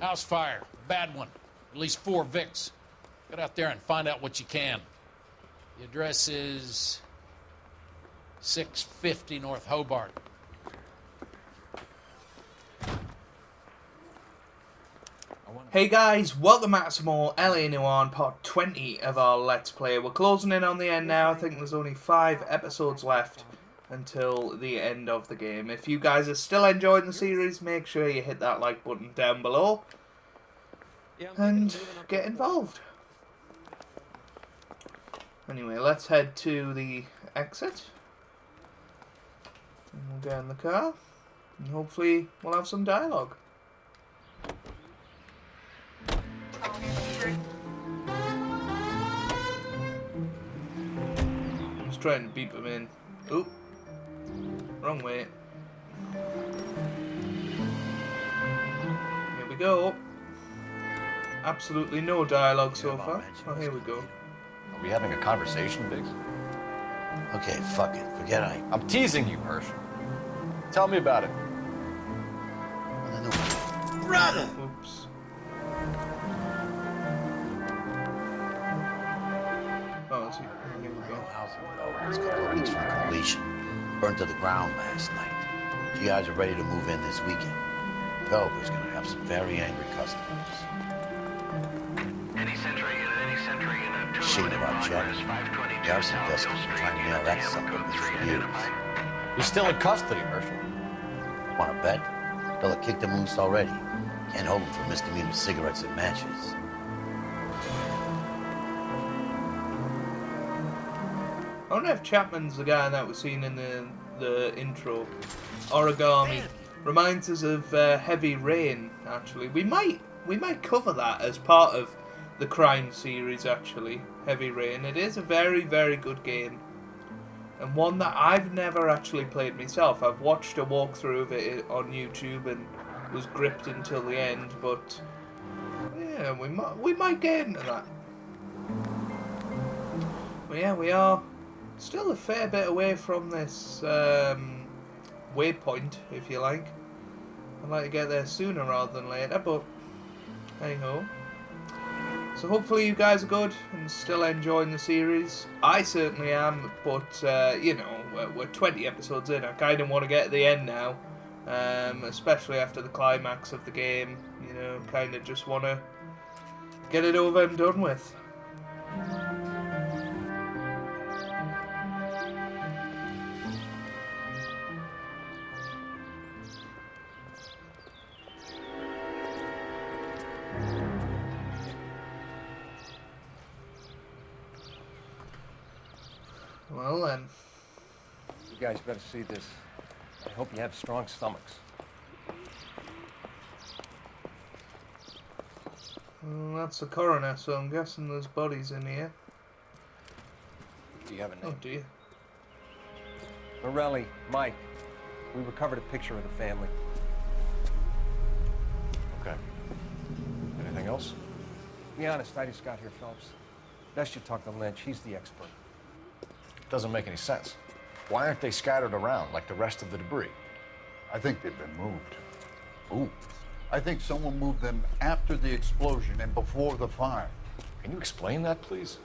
House fire. Bad one. At least 4 Vicks. Get out there and find out what you can. The address is 650 North Hobart. Hey guys, welcome back to some more ELYSIAN part 20 of our Let's Play. We're closing in on the end now. I think there's only 5 episodes left until the end of the game. If you guys are still enjoying the series, make sure you hit that like button down below and get involved. Anyway, let's head to the exit. And we'll get in the car and hopefully we'll have some dialogue. I was trying to beep him in. Oop. Wrong way. Here we go. Absolutely no dialogue so far. Oh, here we go. Are we having a conversation, Biggs? Okay, fuck it. Forget I'm teasing you, Hirsch. Tell me about it. Brother! Oops. Oh, is he? Here we go. It's a couple of weeks from completion. Burned to the ground last night. You guys are ready to move in this weekend. Developer's gonna have some very angry customers. Shit about Chuck. The arson desk has been trying to nail that sucker for years. He's still in custody, Herschel. Want to bet? Fella kicked him loose already. Can't hold him for misdemeanor cigarettes and matches. I wonder if Chapman's the guy that was seen in the intro. Origami. Reminds us of Heavy Rain, actually. We might cover that as part of the crime series, actually. Heavy Rain. It is a very, very good game. And one that I've never actually played myself. I've watched a walkthrough of it on YouTube and was gripped until the end, but yeah, we might get into that. But yeah, we are still a fair bit away from this waypoint, if you like. I'd like to get there sooner rather than later, but hey ho. So hopefully you guys are good and still enjoying the series. I certainly am, but you know, we're 20 episodes in. I kind of want to get to the end now, especially after the climax of the game. You know, kind of just want to get it over and done with. Well then. You guys better see this. I hope you have strong stomachs. Well, that's the coroner, so I'm guessing there's bodies in here. Do you have a name? Oh dear. Morelli, Mike. We recovered a picture of the family. Okay. Anything else? Be honest, I just got here, Phelps. Best you talk to Lynch. He's the expert. Doesn't make any sense. Why aren't they scattered around like the rest of the debris? I think they've been moved. Ooh. I think someone moved them after the explosion and before the fire. Can you explain that, please?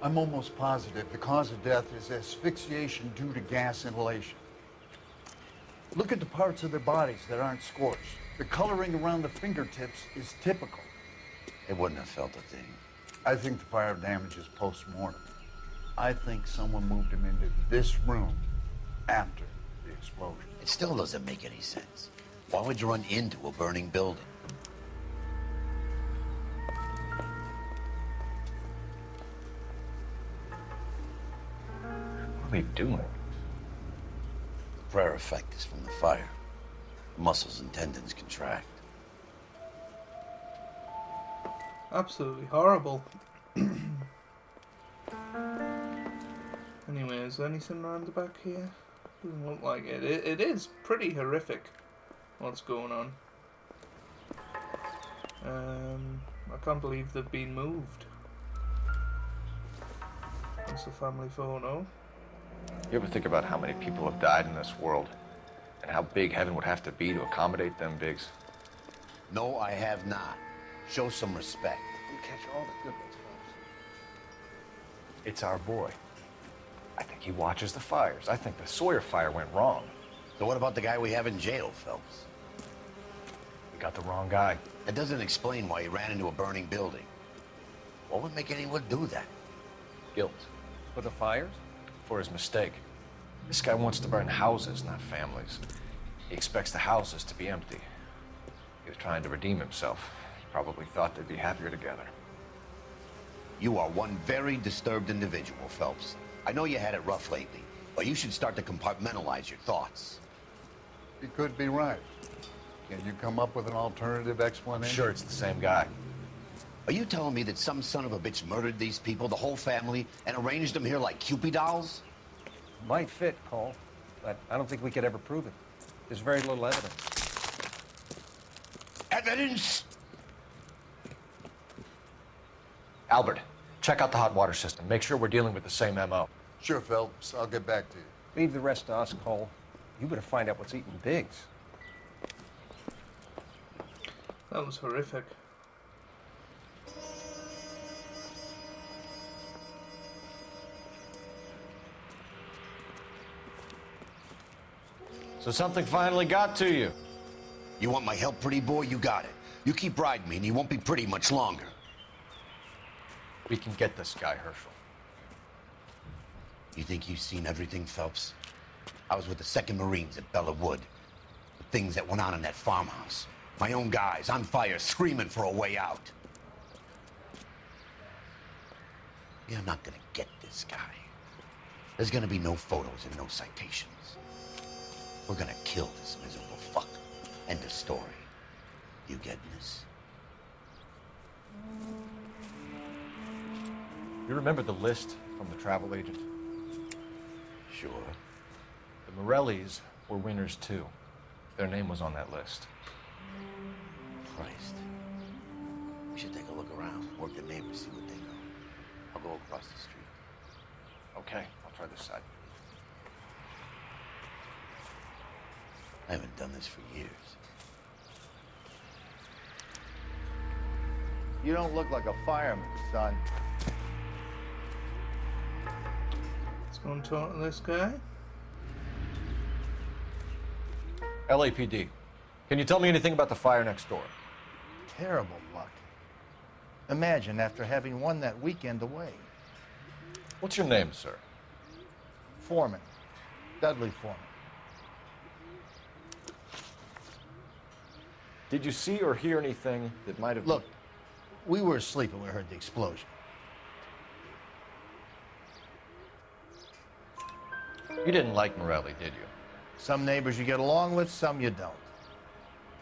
I'm almost positive the cause of death is asphyxiation due to gas inhalation. Look at the parts of their bodies that aren't scorched. The coloring around the fingertips is typical. They wouldn't have felt a thing. I think the fire damage is post-mortem. I think someone moved him into this room after the explosion. It still doesn't make any sense. Why would you run into a burning building? What are they doing? The prayer effect is from the fire. Muscles and tendons contract. Absolutely horrible. Anyway, is there anything around the back here? Doesn't look like it. It is pretty horrific what's going on. I can't believe they've been moved. That's a family photo. You ever think about how many people have died in this world? And how big heaven would have to be to accommodate them, Biggs? No, I have not. Show some respect. You catch all the good ones, Phelps. It's our boy. I think he watches the fires. I think the Sawyer fire went wrong. So what about the guy we have in jail, Phelps? We got the wrong guy. That doesn't explain why he ran into a burning building. What would make anyone do that? Guilt. For the fires? For his mistake. This guy wants to burn houses, not families. He expects the houses to be empty. He was trying to redeem himself. He probably thought they'd be happier together. You are one very disturbed individual, Phelps. I know you had it rough lately, but you should start to compartmentalize your thoughts. You could be right. Can you come up with an alternative I'm explanation? sure it's the same guy. Are you telling me that some son of a bitch murdered these people, the whole family, and arranged them here like Cupid dolls? Might fit, Cole, but I don't think we could ever prove it. There's very little evidence. Evidence? Albert, check out the hot water system. Make sure we're dealing with the same MO. Sure, Phelps. I'll get back to you. Leave the rest to us, Cole. You better find out what's eating Biggs. That was horrific. So something finally got to you. You want my help, pretty boy? You got it. You keep riding me and you won't be pretty much longer. We can get this guy, Herschel. You think you've seen everything, Phelps? I was with the 2nd Marines at Bella Wood. The things that went on in that farmhouse. My own guys on fire, screaming for a way out. You're not gonna get this guy. There's gonna be no photos and no citations. We're gonna kill this miserable fuck. End of story. You getting this? You remember the list from the travel agent? Sure. The Morellis were winners too. Their name was on that list. Christ. We should take a look around, work the neighbors, see what they know. I'll go across the street. Okay, I'll try this side. I haven't done this for years. You don't look like a fireman, son. Let's go and talk to this guy. LAPD. Can you tell me anything about the fire next door? Terrible luck. Imagine after having won that weekend away. What's your name, sir? Foreman. Dudley Foreman. Did you see or hear anything that might have... Look, we were asleep when we heard the explosion. You didn't like Morelli, did you? Some neighbors you get along with, some you don't.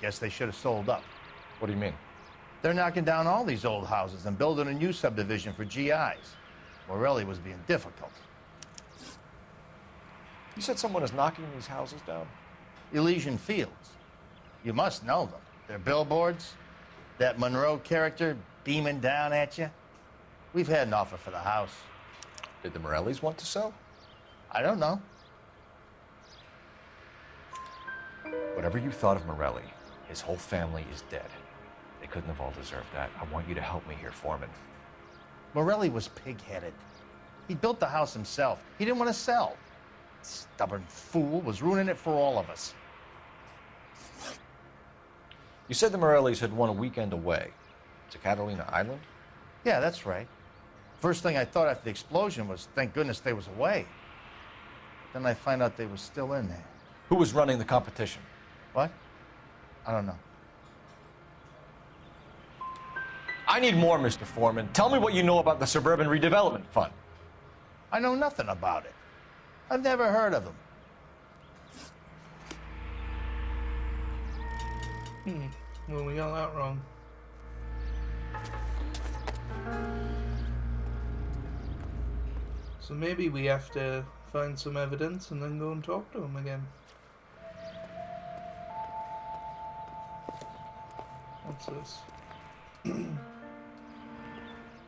Guess they should have sold up. What do you mean? They're knocking down all these old houses and building a new subdivision for GIs. Morelli was being difficult. You said someone is knocking these houses down? Elysian Fields. You must know them. Their billboards, that Monroe character beaming down at you. We've had an offer for the house. Did the Morellis want to sell? I don't know. Whatever you thought of Morelli, his whole family is dead. They couldn't have all deserved that. I want you to help me here, Foreman. Morelli was pig-headed. He built the house himself. He didn't want to sell. Stubborn fool was ruining it for all of us. You said the Morellis had won a weekend away to Catalina Island? Yeah, that's right. First thing I thought after the explosion was, thank goodness they was away. Then I find out they was still in there. Who was running the competition? What? I don't know. I need more, Mr. Foreman. Tell me what you know about the Suburban Redevelopment Fund. I know nothing about it. I've never heard of them. Well, we got that wrong. So maybe we have to find some evidence and then go and talk to him again. What's this? I'm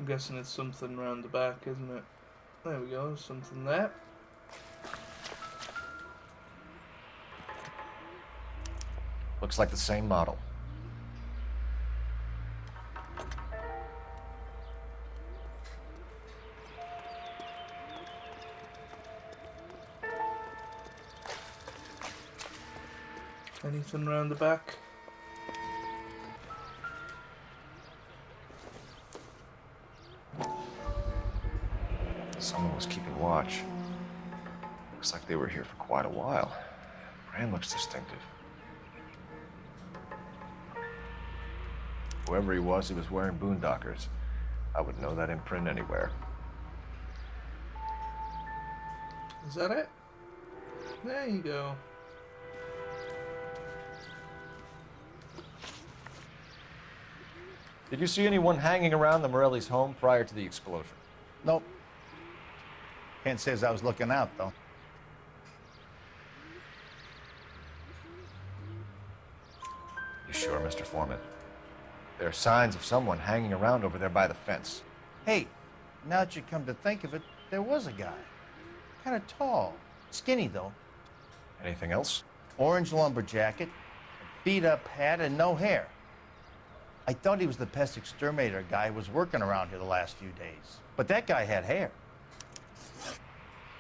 guessing it's something round the back, isn't it? There we go, something there. Looks like the same model. Anything round the back? Someone was keeping watch. Looks like they were here for quite a while. Brand looks distinctive. Whoever he was wearing boondockers. I would know that imprint anywhere. Is that it? There you go. Did you see anyone hanging around the Morelli's home prior to the explosion? Nope. Can't say as I was looking out, though. You sure, Mr. Foreman? There are signs of someone hanging around over there by the fence. Hey, now that you come to think of it, there was a guy. Kind of tall. Skinny, though. Anything else? Orange lumber jacket, a beat-up hat, and no hair. I thought he was the pest exterminator guy who was working around here the last few days. But that guy had hair.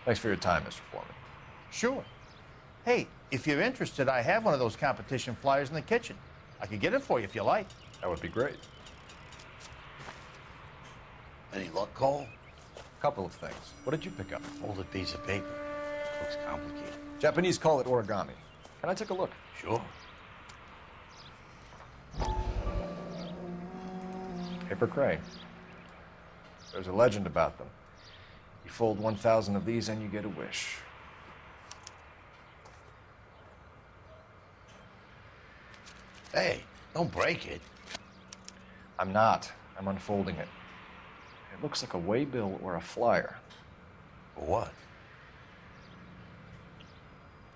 Thanks for your time, Mr. Foreman. Sure. Hey, if you're interested, I have one of those competition flyers in the kitchen. I could get it for you if you like. That would be great. Any luck, Cole? Couple of things. What did you pick up? Folded piece of paper. Looks complicated. Japanese call it origami. Can I take a look? Sure. Paper crane. There's a legend about them. You fold 1,000 of these and you get a wish. Hey, don't break it. I'm not. I'm unfolding it. It looks like a waybill or a flyer. For what?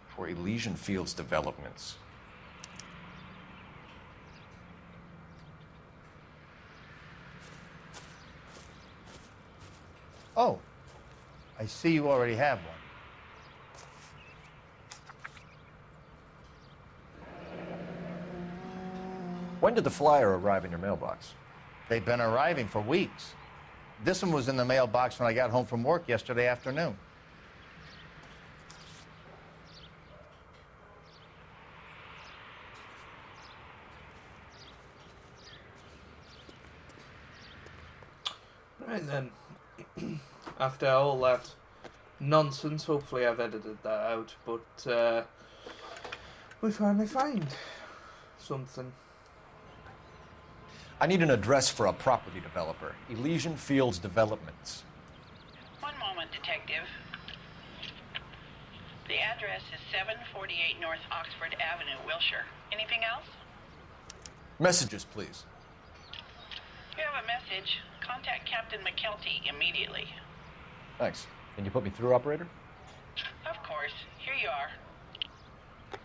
For Elysian Fields developments. Oh, I see you already have one. When did the flyer arrive in your mailbox? They've been arriving for weeks. This one was in the mailbox when I got home from work yesterday afternoon. Right then. After all that nonsense, hopefully I've edited that out, but we finally find something. I need an address for a property developer. Elysian Fields Developments. One moment, Detective. The address is 748 North Oxford Avenue, Wilshire. Anything else? Messages, please. You have a message. Contact Captain McKelty immediately. Thanks. Can you put me through, operator? Of course. Here you are.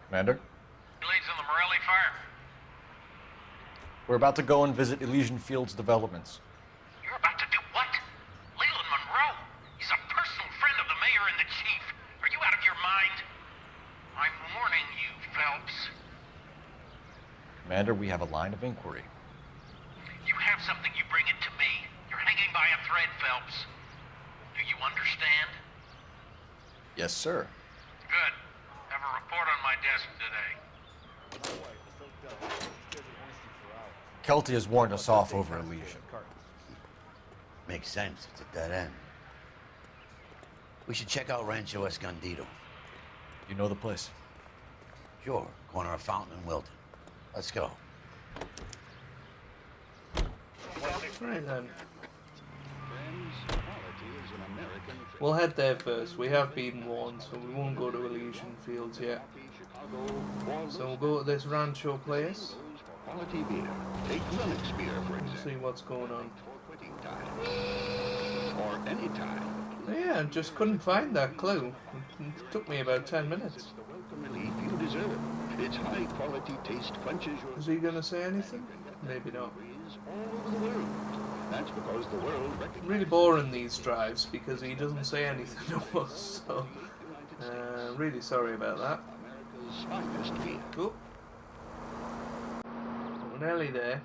Commander? Leads on the Morelli fire. We're about to go and visit Elysian Fields Developments. You're about to do what? Leland Monroe. He's a personal friend of the mayor and the chief. Are you out of your mind? I'm warning you, Phelps. Commander, we have a line of inquiry. You have something, you bring it to me. You're hanging by a thread, Phelps. Do you understand? Yes, sir. Good. Have a report on my desk today. Kelty has warned us off over Elysian. Makes sense. It's a dead end. We should check out Rancho Escondido. You know the place? Sure. Corner of Fountain and Wilton. Let's go. Right then. We'll head there first. We have been warned, so we won't go to Elysian Fields yet. So we'll go to this Rancho place. Quality beer. Take Lennox beer, for We'll example. see what's going on. For quitting time. Or any time. Yeah, I just couldn't find that clue. It took me about 10 minutes. It's the welcome relief you deserve. Its high quality taste quenches your Is he gonna say anything? Maybe not. worries all over the world. That's because the world recognizes Really boring these drives because he doesn't say anything to us, so really sorry about that. America's finest beer. Cool. We're nearly there.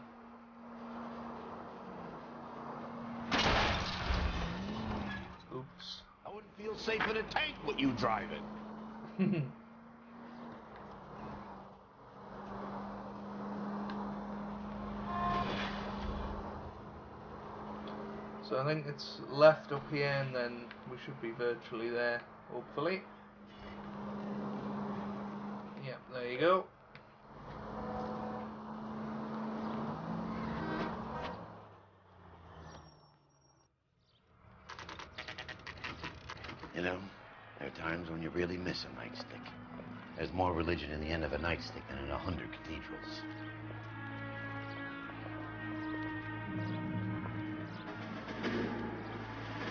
Oops. I wouldn't feel safe in a tank with you driving. So I think it's left up here and then we should be virtually there, hopefully. Yep, there you go. You know, there are times when you really miss a nightstick. There's more religion in the end of a nightstick than in 100 cathedrals.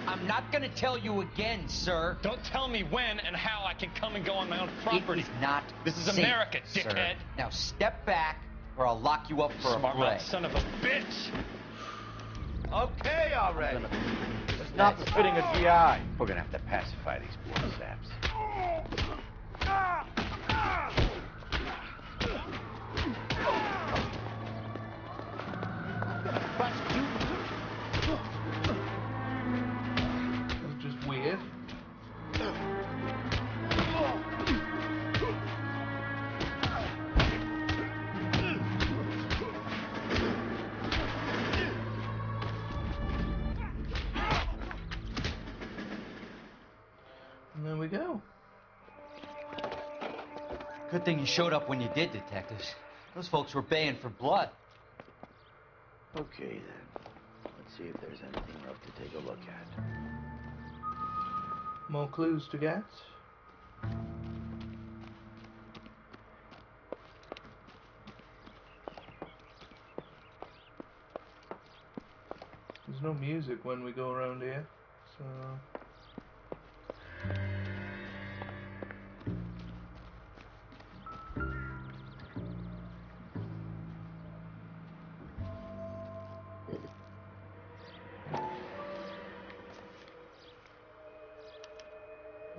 I'm not gonna tell you again, sir. Don't tell me when and how I can come and go on my own property. It is not This is safe, America, sir. dickhead. Now step back, or I'll lock you up for Smart a fray. mouth son of a bitch. Okay, already. It's not befitting a GI. We're gonna have to pacify these poor saps. It's just weird. And there we go. Good thing you showed up when you did, detectives. Those folks were baying for blood. Okay, then. Let's see if there's anything rough to take a look at. More clues to get. There's no music when we go around here, so...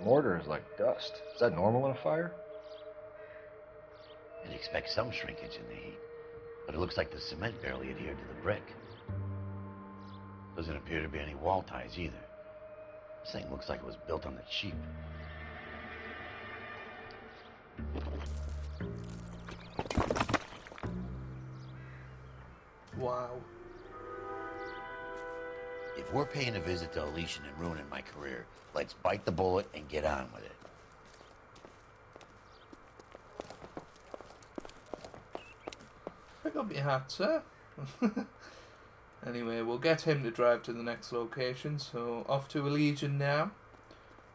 Mortar is like dust. Is that normal in a fire? You'd expect some shrinkage in the heat, but it looks like the cement barely adhered to the brick. Doesn't appear to be any wall ties either. This thing looks like it was built on the cheap. Wow. If we're paying a visit to ELYSIAN and ruining my career, let's bite the bullet and get on with it. Pick up your hat, sir. Anyway, we'll get him to drive to the next location, so off to ELYSIAN now.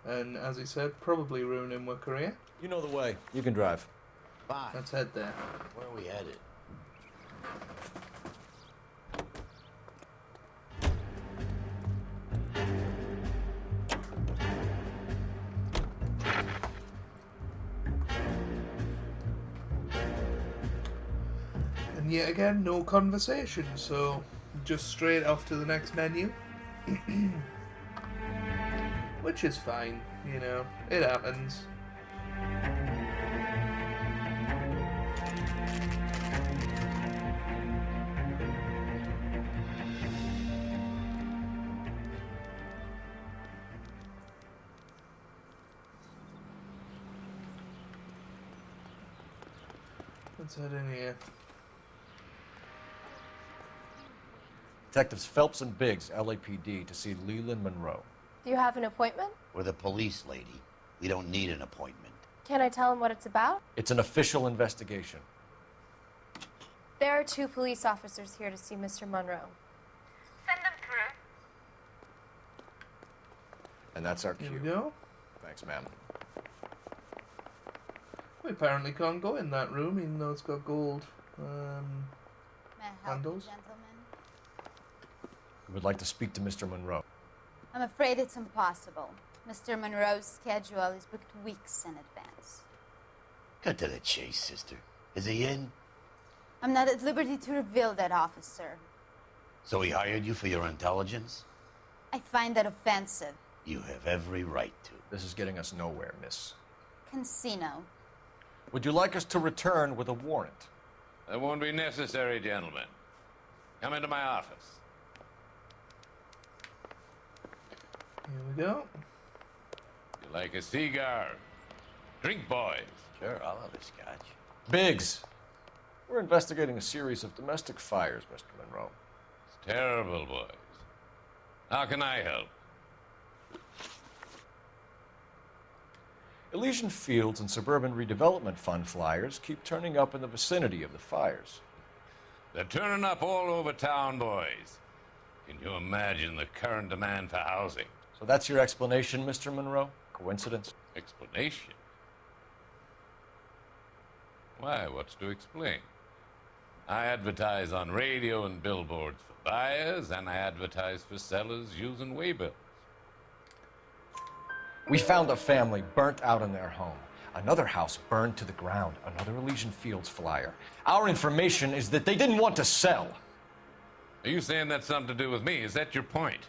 And as he said, probably ruining my career. You know the way. You can drive. Bye. Let's head there. Where are we headed? And yet again, no conversation, so just straight off to the next menu. Which is fine, you know, it happens. Let's head in here. Detectives Phelps and Biggs, LAPD, to see Leland Monroe. Do you have an appointment? We're the police, lady. We don't need an appointment. Can I tell him what it's about? It's an official investigation. There are 2 police officers here to see Mr. Monroe. Send them through. And that's our Here cue. we go. Thanks, ma'am. We apparently can't go in that room, even though it's got gold May I help handles. you, gentlemen? We would like to speak to Mr. Monroe. I'm afraid it's impossible. Mr. Monroe's schedule is booked weeks in advance. Cut to the chase, sister. Is he in? I'm not at liberty to reveal that, officer. So he hired you for your intelligence? I find that offensive. You have every right to. This is getting us nowhere, miss. Casino. Would you like us to return with a warrant? That won't be necessary, gentlemen. Come into my office. Here we go. You like a cigar? Drink, boys. Sure, I'll have a scotch. Biggs, we're investigating a series of domestic fires, Mr. Monroe. It's terrible, boys. How can I help? Elysian Fields and Suburban Redevelopment Fund flyers keep turning up in the vicinity of the fires. They're turning up all over town, boys. Can you imagine the current demand for housing? So that's your explanation, Mr. Monroe? Coincidence? Explanation? Why, what's to explain? I advertise on radio and billboards for buyers, and I advertise for sellers using waybills. We found a family burnt out in their home. Another house burned to the ground. Another Elysian Fields flyer. Our information is that they didn't want to sell. Are you saying that's something to do with me? Is that your point?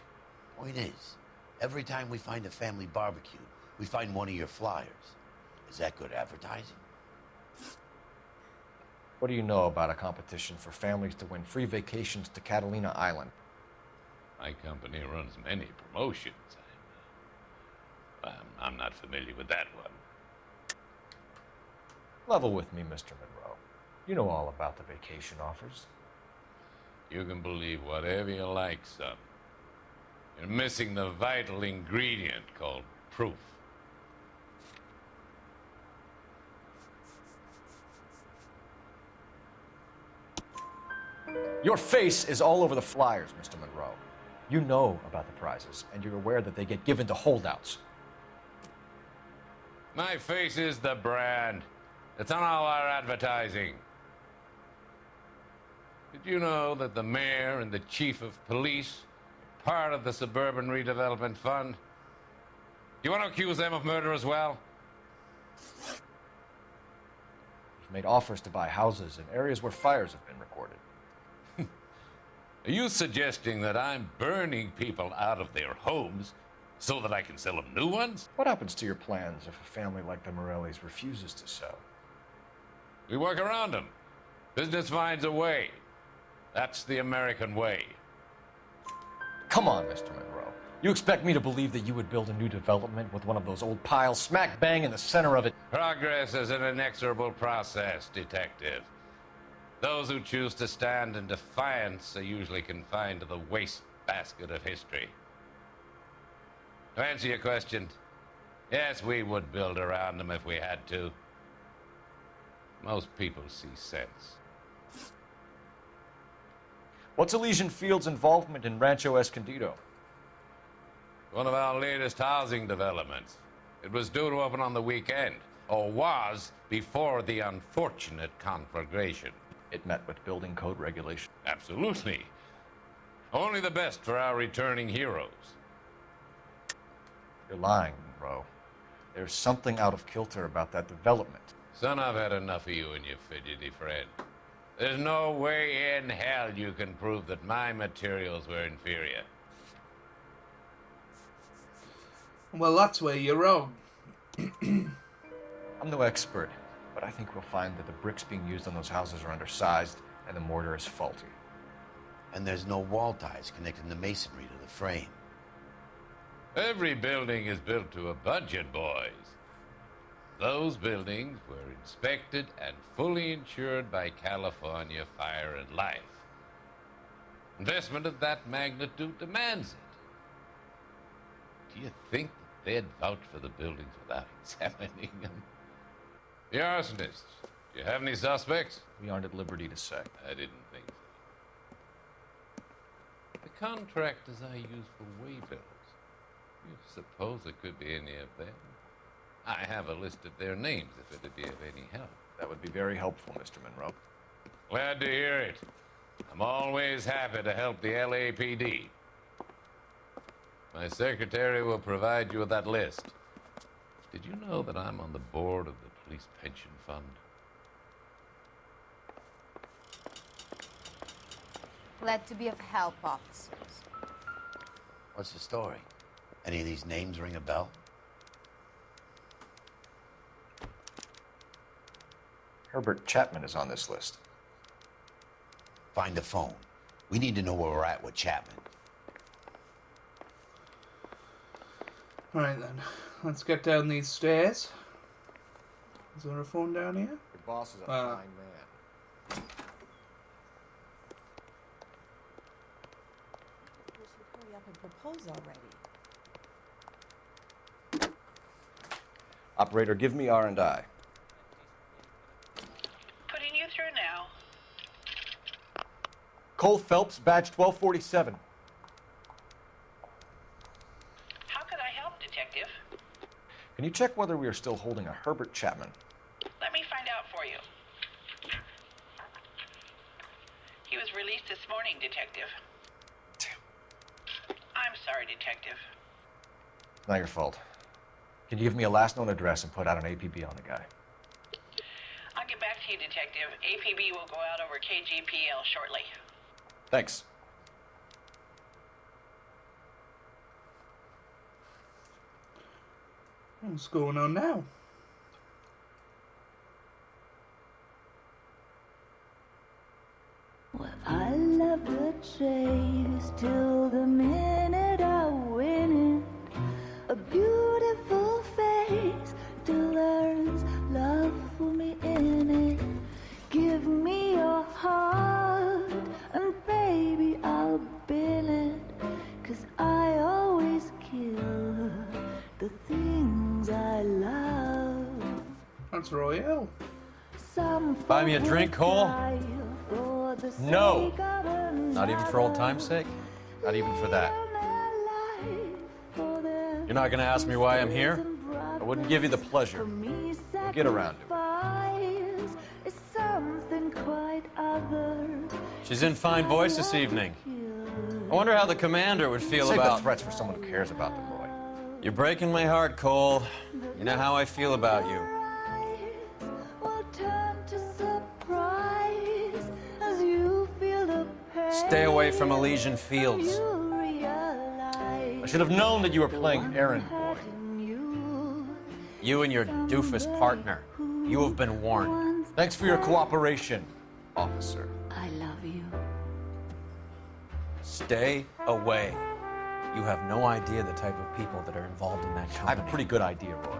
Point is, every time we find a family barbecue, we find one of your flyers. Is that good advertising? What do you know about a competition for families to win free vacations to Catalina Island? My company runs many promotions. I'm not familiar with that one. Level with me, Mr. Monroe. You know all about the vacation offers. You can believe whatever you like, son. You're missing the vital ingredient called proof. Your face is all over the flyers, Mr. Monroe. You know about the prizes, and you're aware that they get given to holdouts. My face is the brand. It's on all our advertising. Did you know that the mayor and the chief of police are part of the Suburban Redevelopment Fund? Do you want to accuse them of murder as well? You've made offers to buy houses in areas where fires have been recorded. Are you suggesting that I'm burning people out of their homes so that I can sell them new ones? What happens to your plans if a family like the Morellis refuses to sell? We work around them. Business finds a way. That's the American way. Come on, Mr. Monroe. You expect me to believe that you would build a new development with one of those old piles smack bang in the center of it? Progress is an inexorable process, detective. Those who choose to stand in defiance are usually confined to the wastebasket of history. To answer your question, yes, we would build around them if we had to. Most people see sense. What's Elysian Fields' involvement in Rancho Escondido? One of our latest housing developments. It was due to open on the weekend, or was before the unfortunate conflagration. It met with building code regulations. Absolutely. Only the best for our returning heroes. You're lying, Monroe. There's something out of kilter about that development. Son, I've had enough of you and your fidgety friend. There's no way in hell you can prove that my materials were inferior. Well, that's where you're wrong. I'm no expert, but I think we'll find that the bricks being used on those houses are undersized and the mortar is faulty. And there's no wall ties connecting the masonry to the frame. Every building is built to a budget, boys. Those buildings were inspected and fully insured by California Fire and Life. Investment of that magnitude demands it. Do you think that they'd vouch for the buildings without examining them? The arsonists. Do you have any suspects? We aren't at liberty to say. I didn't think so. The contractors I use for waybills. You suppose it could be any of them? I have a list of their names if it'd be of any help. That would be very helpful, Mr. Monroe. Glad to hear it. I'm always happy to help the LAPD. My secretary will provide you with that list. Did you know that I'm on the board of the Police Pension Fund? Glad to be of help, officers. What's the story? Any of these names ring a bell? Herbert Chapman is on this list. Find the phone. We need to know where we're at with Chapman. Right then, let's get down these stairs. Is there a phone down here? Your boss is a Ah. fine man. We should hurry up and propose already. Operator, give me R&I. Putting you through now. Cole Phelps, badge 1247. How could I help, Detective? Can you check whether we are still holding a Herbert Chapman? Let me find out for you. He was released this morning, Detective. I'm sorry, Detective. Not your fault. Can you give me a last known address and put out an APB on the guy? I'll get back to you, Detective. APB will go out over KGPL shortly. Thanks. What's going on now? Well, I love the chase till the minute I win it. A beautiful face still earns love for me in it. Give me your heart and baby I'll bill it. 'Cause I always kill the things I love. That's Royale. Some Buy me a drink, Cole? for the No. sake of Not even for old time's sake? Not even for that. You're not gonna ask me why I'm here? I wouldn't give you the pleasure. We'll get around to it. Is something quite other. She's in fine voice this evening. I wonder how the commander would feel Save about... the threats for someone who cares about the boy. You're breaking my heart, Cole. You know how I feel about you. Will turn to surprise as you feel the pain. Stay away from Elysian Fields. You realize I should have known that you were playing errand boy. You and your doofus partner. You have been warned. Thanks for your cooperation, officer. I love you. Stay away. You have no idea the type of people that are involved in that I company. have a pretty good idea, Roy.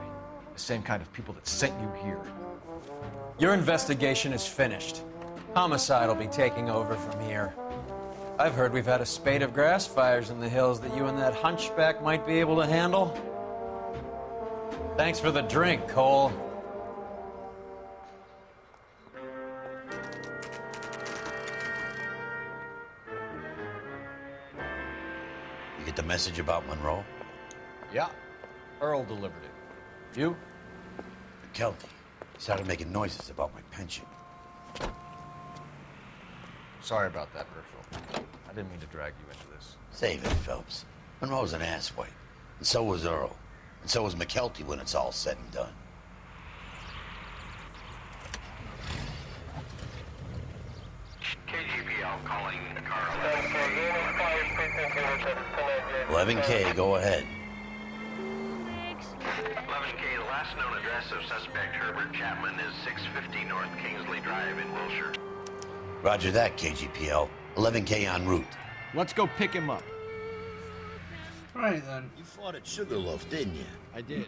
The same kind of people that sent you here. Your investigation is finished. Homicide will be taking over from here. I've heard we've had a spate of grass fires in the hills that you and that hunchback might be able to handle. Thanks for the drink, Cole. You get the message about Monroe? Yeah. Earl delivered it. You? McKelty. He started making noises about my pension. Sorry about that, Herschel. I didn't mean to drag you into this. Save it, Phelps. Monroe's an asswipe. And so was Earl. And so was McKelty when it's all said and done. KGPL calling car 11K, go ahead. 11K, the last known address of suspect Herbert Chapman is 650 North Kingsley Drive in Wilshire. Roger that, KGPL. 11K en route. Let's go pick him up. Right then. You fought at Sugarloaf, didn't you? I did.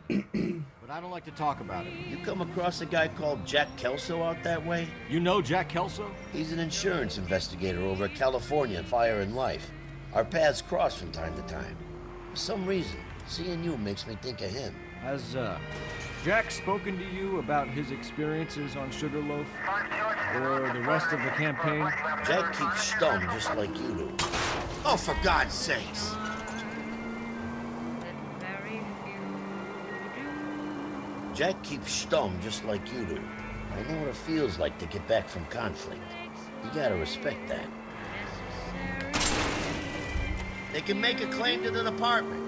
But I don't like to talk about it. You come across a guy called Jack Kelso out that way? You know Jack Kelso? He's an insurance investigator over at California Fire and Life. Our paths cross from time to time. For some reason, seeing you makes me think of him. Has, Jack spoken to you about his experiences on Sugarloaf? Or the rest of the campaign? Jack keeps stum just like you do. Oh, for God's sakes! Jack keeps stum just like you do. I know what it feels like to get back from conflict. You gotta respect that. They can make a claim to the department.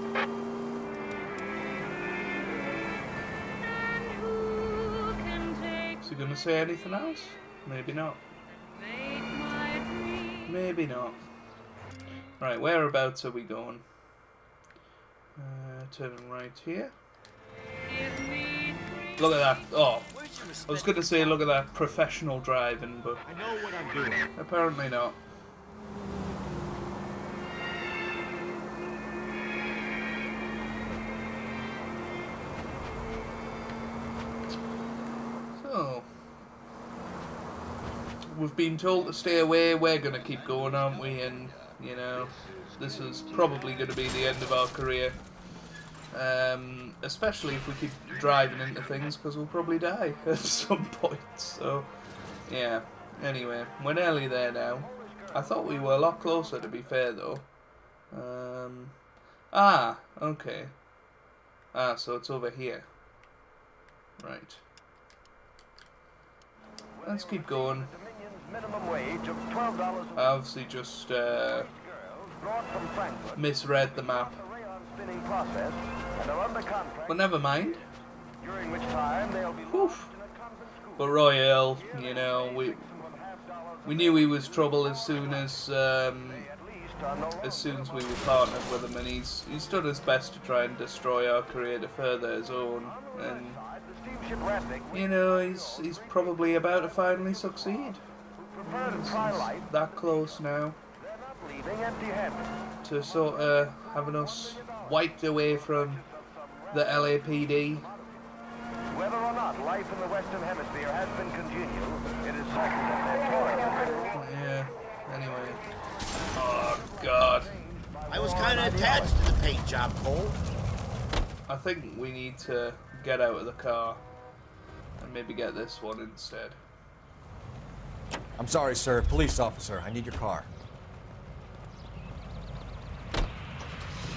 Is he gonna say anything else? Maybe not. Maybe not. Right, whereabouts are we going? Turning right here. Look at that. Oh, I was going to say look at that professional driving, but I know what I'm doing. Apparently not. we've been told to stay away. We're going to keep going, aren't we? And, you know, this is probably going to be the end of our career. Especially if we keep driving into things, because we'll probably die at some point. So, yeah. Anyway, we're nearly there now. I thought we were a lot closer, to be fair, though. Okay. So it's over here. Right. Let's keep going. I obviously just misread the map. But never mind. Oof. But Royale, you know, we knew he was trouble as soon as we were partnered with him, and he's done his best to try and destroy our career to further his own. And you know, he's probably about to finally succeed. He's that close now to sort of having us wiped away from the LAPD. Whether or not life in the Western Hemisphere has been congenial, it is certain that their toil. Yeah, anyway. Oh, God. I was kind of attached to the paint job, Cole. I think we need to get out of the car and maybe get this one instead. I'm sorry, sir. Police officer, I need your car.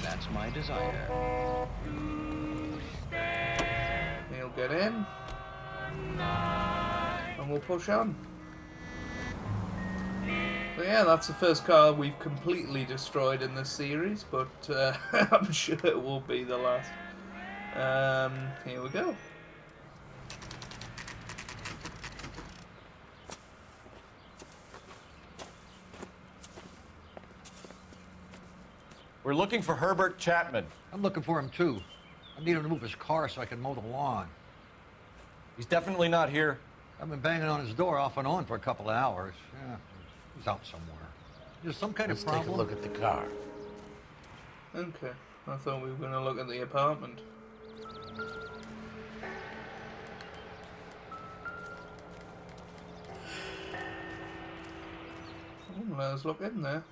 That's my desire. He'll get in. And we'll push on. So yeah, that's the first car we've completely destroyed in this series, but I'm sure it will be the last. Here we go. We're looking for Herbert Chapman. I'm looking for him too. I need him to move his car so I can mow the lawn. He's definitely not here. I've been banging on his door off and on for a couple of hours. Yeah, he's out somewhere. There's some kind of problem. Let's take a look at the car. Okay, I thought we were going to look at the apartment. Let us look in there.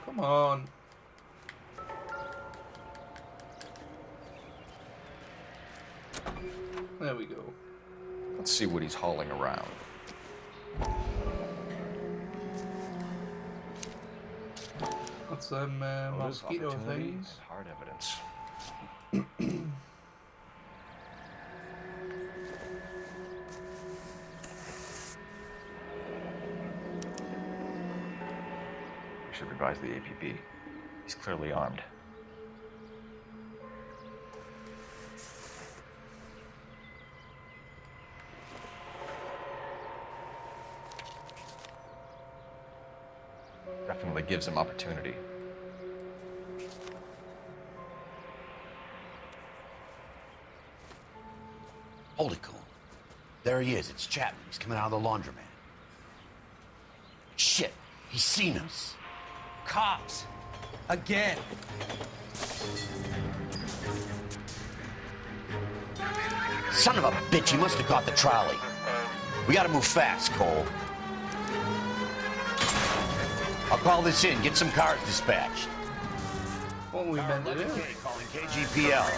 Come on. There we go. Let's see what he's hauling around. What's them mosquito things? Hard evidence. We should revise the APB. He's clearly armed. Definitely gives him opportunity. Hold it, Cole. There he is. It's Chapman. He's coming out of the laundromat. Shit. He's seen us. Cops. Again. Son of a bitch. He must have caught the trolley. We gotta move fast, Cole. I'll call this in. Get some cars dispatched. What we meant to do? Calling KGPL.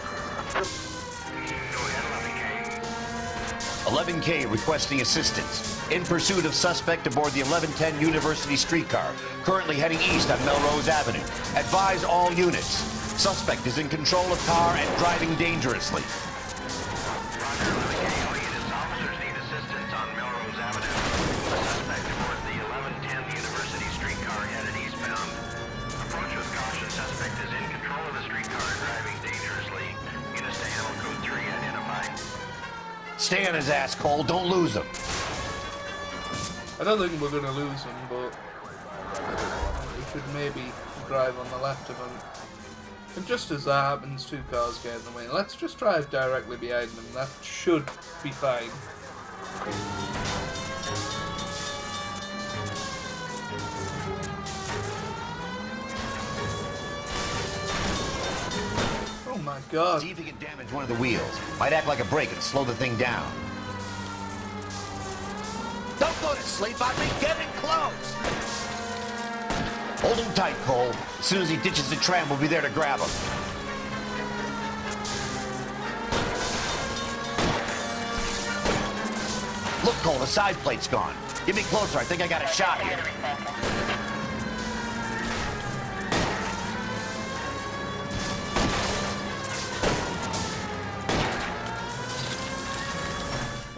11K requesting assistance. In pursuit of suspect aboard the 1110 University streetcar. Currently heading east on Melrose Avenue. Advise all units. Suspect is in control of car and driving dangerously. Stay on his ass, Cole. Don't lose him. I don't think we're going to lose him, but we should maybe drive on the left of him. And just as that happens, two cars get in the way. Let's just drive directly behind them. That should be fine. Oh my God. See if you can damage one of the wheels. Might act like a brake and slow the thing down. Don't go to sleep on me. Get in close. Hold him tight, Cole. As soon as he ditches the tram, we'll be there to grab him. Look, Cole, the side plate's gone. Get me closer. I think I got a shot here.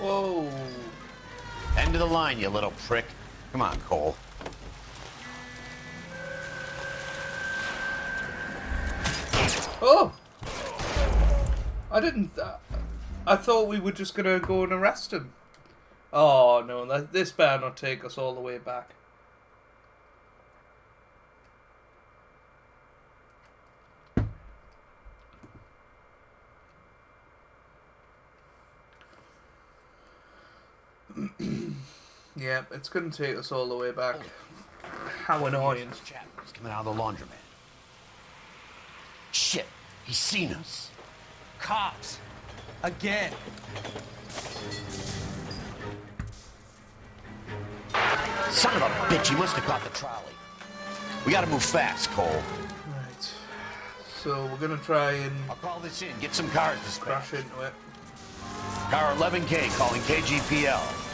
Whoa. End of the line, you little prick. Come on, Cole. Oh! I didn't... I thought we were just gonna go and arrest him. Oh, no. This better not take us all the way back. Yeah, it's gonna take us all the way back. How annoying. He's coming out of the laundromat. Shit, he's seen us. Cops. Again. Son of a bitch, he must have caught the trolley. We gotta move fast, Cole. Right. So we're gonna try and... I'll call this in, get some cars dispatched. Crash into it. Car 11K calling KGPL.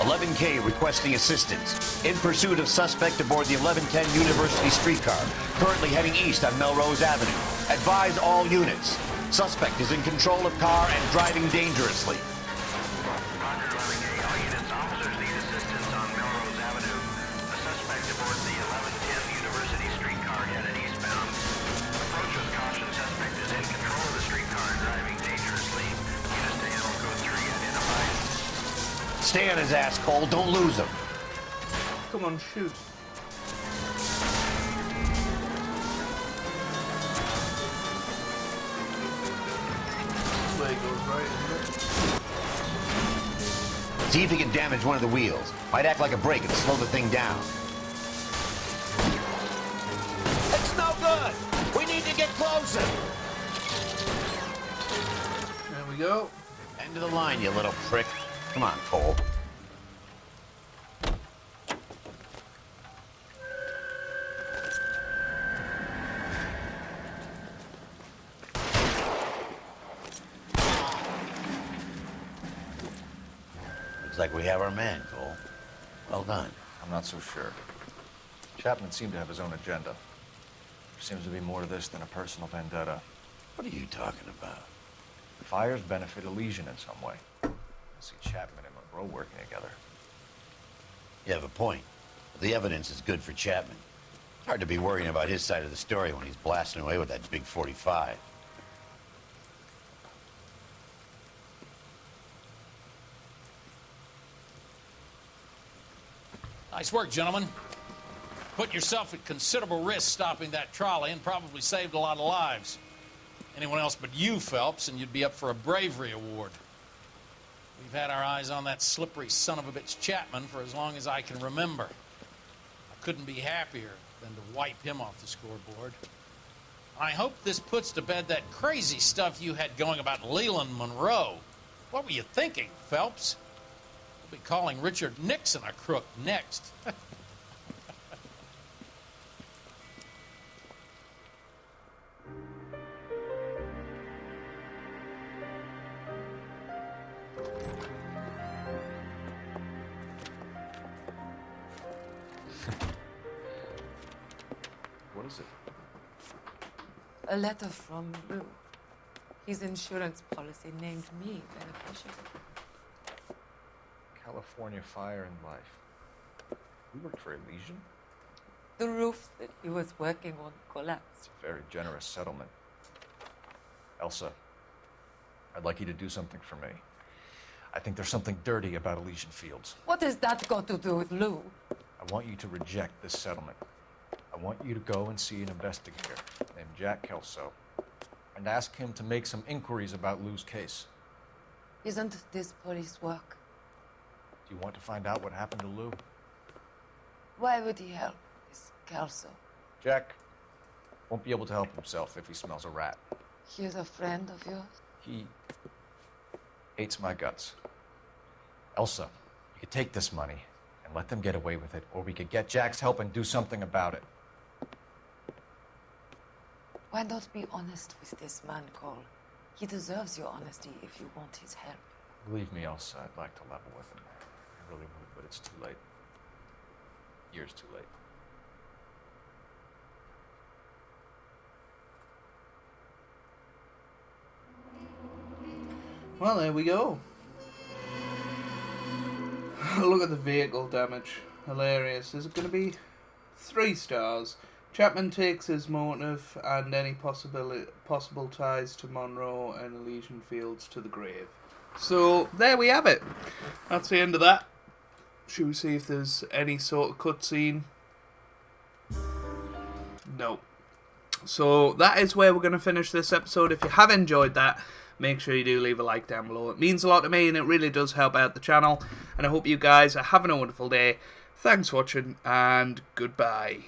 11K requesting assistance. In pursuit of suspect aboard the 1110 University streetcar. Currently heading east on Melrose Avenue. Advise all units. Suspect is in control of car and driving dangerously. Stay on his ass, Cole. Don't lose him. Come on, shoot. This way goes right, isn't it? See if he can damage one of the wheels. Might act like a brake and slow the thing down. It's no good. We need to get closer. There we go. End of the line, you little prick. Come on, Cole. Looks like we have our man, Cole. Well done. I'm not so sure. Chapman seemed to have his own agenda. There seems to be more to this than a personal vendetta. What are you talking about? The fires benefit Elysian in some way. I see Chapman and Monroe working together. You have a point. The evidence is good for Chapman. It's hard to be worrying about his side of the story when he's blasting away with that big 45. Nice work, gentlemen. Put yourself at considerable risk stopping that trolley and probably saved a lot of lives. Anyone else but you, Phelps, and you'd be up for a bravery award. We've had our eyes on that slippery son of a bitch Chapman for as long as I can remember. I couldn't be happier than to wipe him off the scoreboard. I hope this puts to bed that crazy stuff you had going about Leland Monroe. What were you thinking, Phelps? We'll be calling Richard Nixon a crook next. What is it? A letter from Lou. His insurance policy named me beneficiary. California Fire and Life. You worked for Elysian? The roof that he was working on collapsed. It's a very generous settlement. Elsa, I'd like you to do something for me. I think there's something dirty about Elysian Fields. What has that got to do with Lou? I want you to reject this settlement. I want you to go and see an investigator named Jack Kelso and ask him to make some inquiries about Lou's case. Isn't this police work? Do you want to find out what happened to Lou? Why would he help this Kelso? Jack, Won't be able to help himself if he smells a rat. He's a friend of yours? He hates my guts. Elsa, you could take this money and let them get away with it, or we could get Jack's help and do something about it. Why not be honest with this man, Cole? He deserves your honesty if you want his help. Believe me, Elsa, I'd like to level with him. I really would, but it's too late. Years too late. Well, there we go. Look at the vehicle damage. Hilarious. Is it going to be 3 stars? Chapman takes his motive and any possible ties to Monroe and Elysian Fields to the grave. So, there we have it. That's the end of that. Should we see if there's any sort of cutscene? No. So, that is where we're going to finish this episode. If you have enjoyed that, make sure you do leave a like down below. It means a lot to me and it really does help out the channel. And I hope you guys are having a wonderful day. Thanks for watching and goodbye.